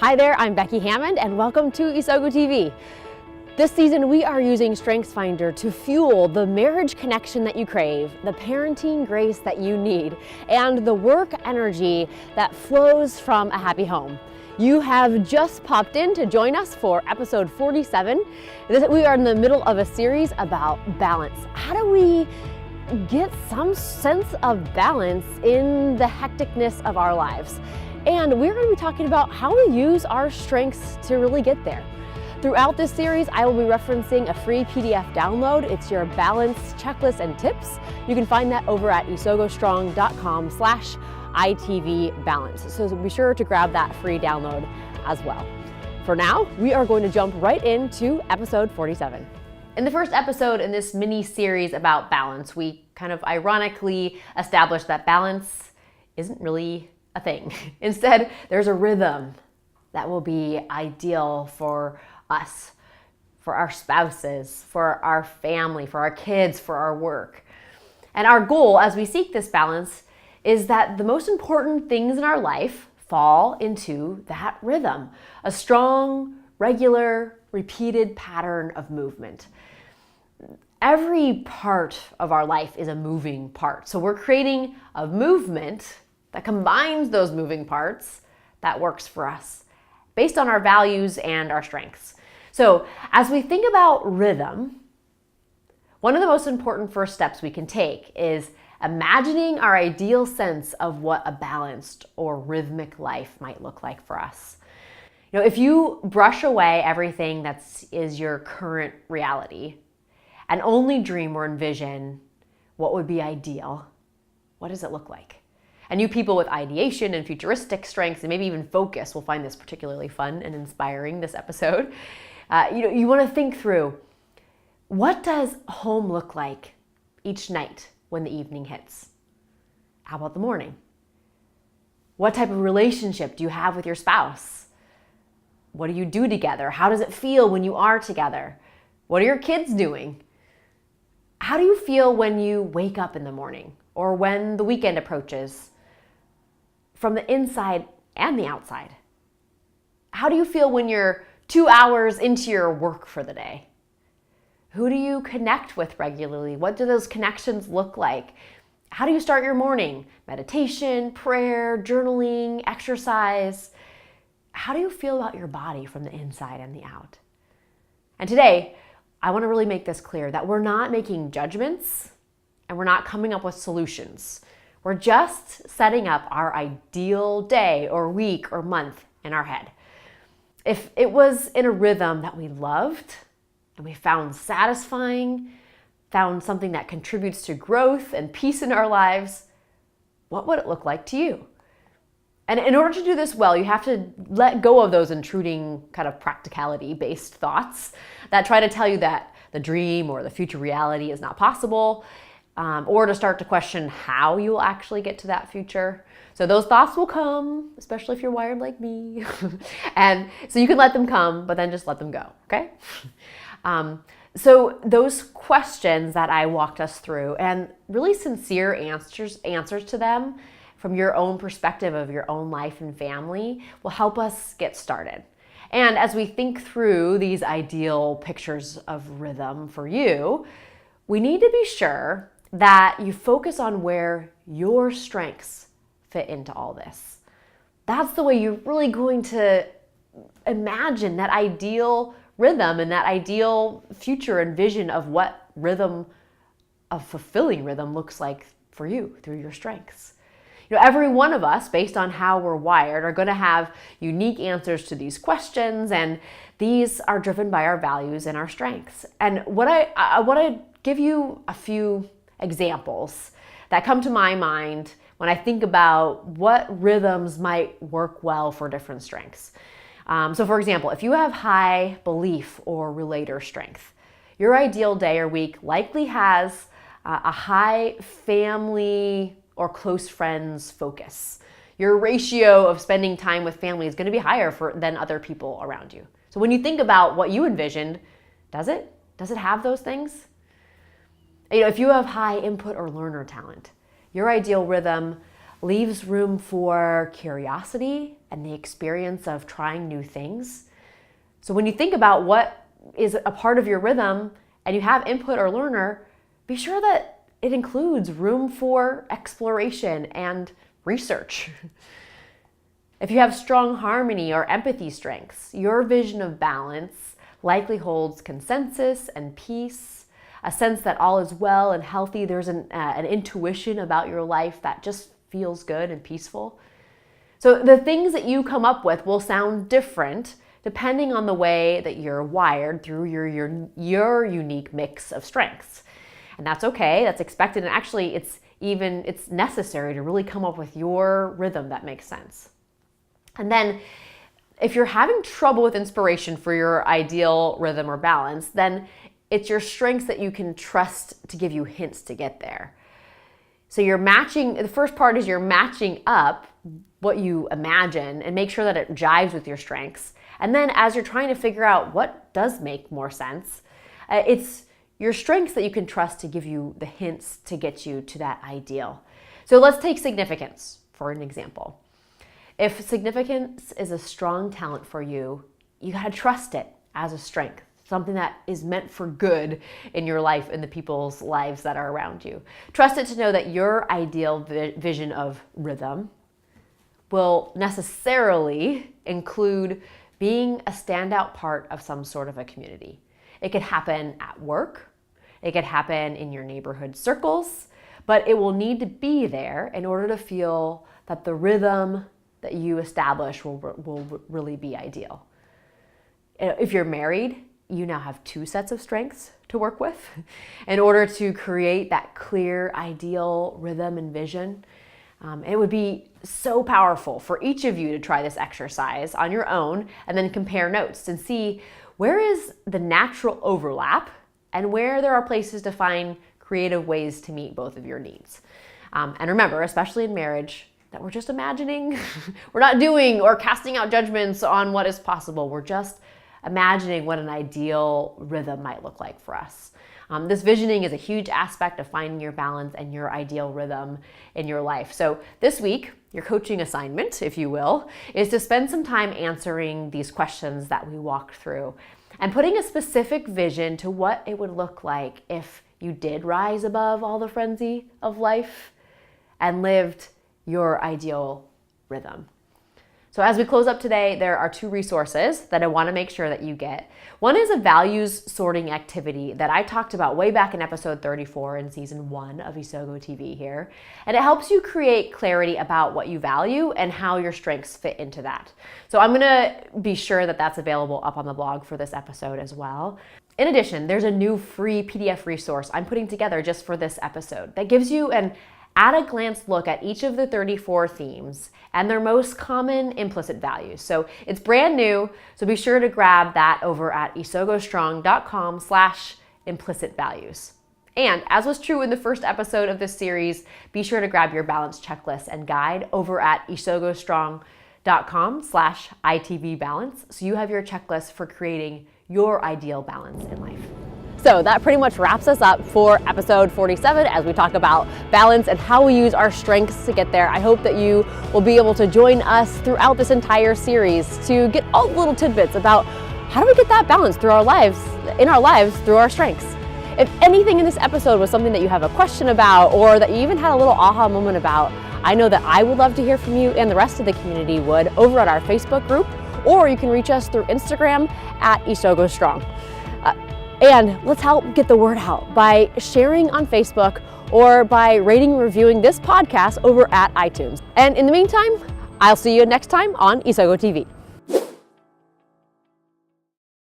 Hi there, I'm Becky Hammond and welcome to Isogo TV. This season we are using StrengthsFinder to fuel the marriage connection that you crave, the parenting grace that you need, and the work energy that flows from a happy home. You have just popped in to join us for episode 47. We are in the middle of a series about balance. How do we get some sense of balance in the hecticness of our lives? And we're going to be talking about how to use our strengths to really get there. Throughout this series, I will be referencing a free PDF download. It's your balance checklist and tips. You can find that over at isogostrong.com/ITV balance. So be sure to grab that free download as well. For now, we are going to jump right into episode 47. In the first episode in this mini series about balance, we kind of ironically established that balance isn't really a thing. Instead, there's a rhythm that will be ideal for us, for our spouses, for our family, for our kids, for our work. And our goal as we seek this balance is that the most important things in our life fall into that rhythm, a strong, regular, repeated pattern of movement. Every part of our life is a moving part. So we're creating a movement that combines those moving parts that works for us based on our values and our strengths. So as we think about rhythm, one of the most important first steps we can take is imagining our ideal sense of what a balanced or rhythmic life might look like for us. You know, if you brush away everything that is your current reality and only dream or envision what would be ideal, what does it look like? And you people with ideation and futuristic strengths and maybe even focus will find this particularly fun and inspiring this episode. You want to think through, what does home look like each night when the evening hits? How about the morning? What type of relationship do you have with your spouse? What do you do together? How does it feel when you are together? What are your kids doing? How do you feel when you wake up in the morning or when the weekend approaches? From the inside and the outside. How do you feel when you're 2 hours into your work for the day? Who do you connect with regularly? What do those connections look like? How do you start your morning? Meditation, prayer, journaling, exercise. How do you feel about your body from the inside and the out? And today, I want to really make this clear that we're not making judgments and we're not coming up with solutions. We're just setting up our ideal day or week or month in our head. If it was in a rhythm that we loved and we found satisfying, found something that contributes to growth and peace in our lives, what would it look like to you? And in order to do this well, you have to let go of those intruding kind of practicality-based thoughts that try to tell you that the dream or the future reality is not possible, or to start to question how you will actually get to that future. So those thoughts will come, especially if you're wired like me. And so you can let them come, but then just let them go, okay? So those questions that I walked us through and really sincere answers to them from your own perspective of your own life and family will help us get started. And as we think through these ideal pictures of rhythm for you, we need to be sure that you focus on where your strengths fit into all this. That's the way you're really going to imagine that ideal rhythm and that ideal future and vision of what rhythm, of fulfilling rhythm looks like for you through your strengths. You know, every one of us, based on how we're wired, are going to have unique answers to these questions, and these are driven by our values and our strengths. And what I want to give you a few examples that come to my mind when I think about what rhythms might work well for different strengths. So for example, if you have high belief or relator strength, your ideal day or week likely has a high family or close friends focus. Your ratio of spending time with family is going to be higher than other people around you. So when you think about what you envisioned, does it have those things? You know, if you have high input or learner talent, your ideal rhythm leaves room for curiosity and the experience of trying new things. So when you think about what is a part of your rhythm and you have input or learner, be sure that it includes room for exploration and research. If you have strong harmony or empathy strengths, your vision of balance likely holds consensus and peace, a sense that all is well and healthy. There's an intuition about your life that just feels good and peaceful. So the things that you come up with will sound different depending on the way that you're wired through your unique mix of strengths. And that's okay, that's expected, and actually it's necessary to really come up with your rhythm that makes sense. And then if you're having trouble with inspiration for your ideal rhythm or balance, then it's your strengths that you can trust to give you hints to get there. So the first part is you're matching up what you imagine and make sure that it jives with your strengths. And then as you're trying to figure out what does make more sense, it's your strengths that you can trust to give you the hints to get you to that ideal. So let's take significance for an example. If significance is a strong talent for you, you gotta trust it as a strength, something that is meant for good in your life and the people's lives that are around you. Trust it to know that your ideal vision of rhythm will necessarily include being a standout part of some sort of a community. It could happen at work, it could happen in your neighborhood circles, but it will need to be there in order to feel that the rhythm that you establish will really be ideal. If you're married, you now have two sets of strengths to work with in order to create that clear, ideal rhythm and vision. It would be so powerful for each of you to try this exercise on your own and then compare notes and see where is the natural overlap and where there are places to find creative ways to meet both of your needs. And remember, especially in marriage, that we're just imagining. We're not doing or casting out judgments on what is possible. We're just imagining what an ideal rhythm might look like for us. This visioning is a huge aspect of finding your balance and your ideal rhythm in your life. So this week, your coaching assignment, if you will, is to spend some time answering these questions that we walked through and putting a specific vision to what it would look like if you did rise above all the frenzy of life and lived your ideal rhythm. So as we close up today, there are two resources that I want to make sure that you get. One is a values sorting activity that I talked about way back in episode 34 in season 1 of Isogo TV here. And it helps you create clarity about what you value and how your strengths fit into that. So I'm going to be sure that that's available up on the blog for this episode as well. In addition, there's a new free PDF resource I'm putting together just for this episode that gives you an at-a-glance look at each of the 34 themes and their most common implicit values. So it's brand new, so be sure to grab that over at isogostrong.com/implicit values. And as was true in the first episode of this series, be sure to grab your balance checklist and guide over at isogostrong.com/ITV balance so you have your checklist for creating your ideal balance in life. So that pretty much wraps us up for episode 47 as we talk about balance and how we use our strengths to get there. I hope that you will be able to join us throughout this entire series to get all the little tidbits about how do we get that balance through our lives, through our strengths. If anything in this episode was something that you have a question about or that you even had a little aha moment about, I know that I would love to hear from you and the rest of the community would over at our Facebook group, or you can reach us through Instagram at isogostrong. And let's help get the word out by sharing on Facebook or by rating and reviewing this podcast over at iTunes. And in the meantime, I'll see you next time on Isogo TV.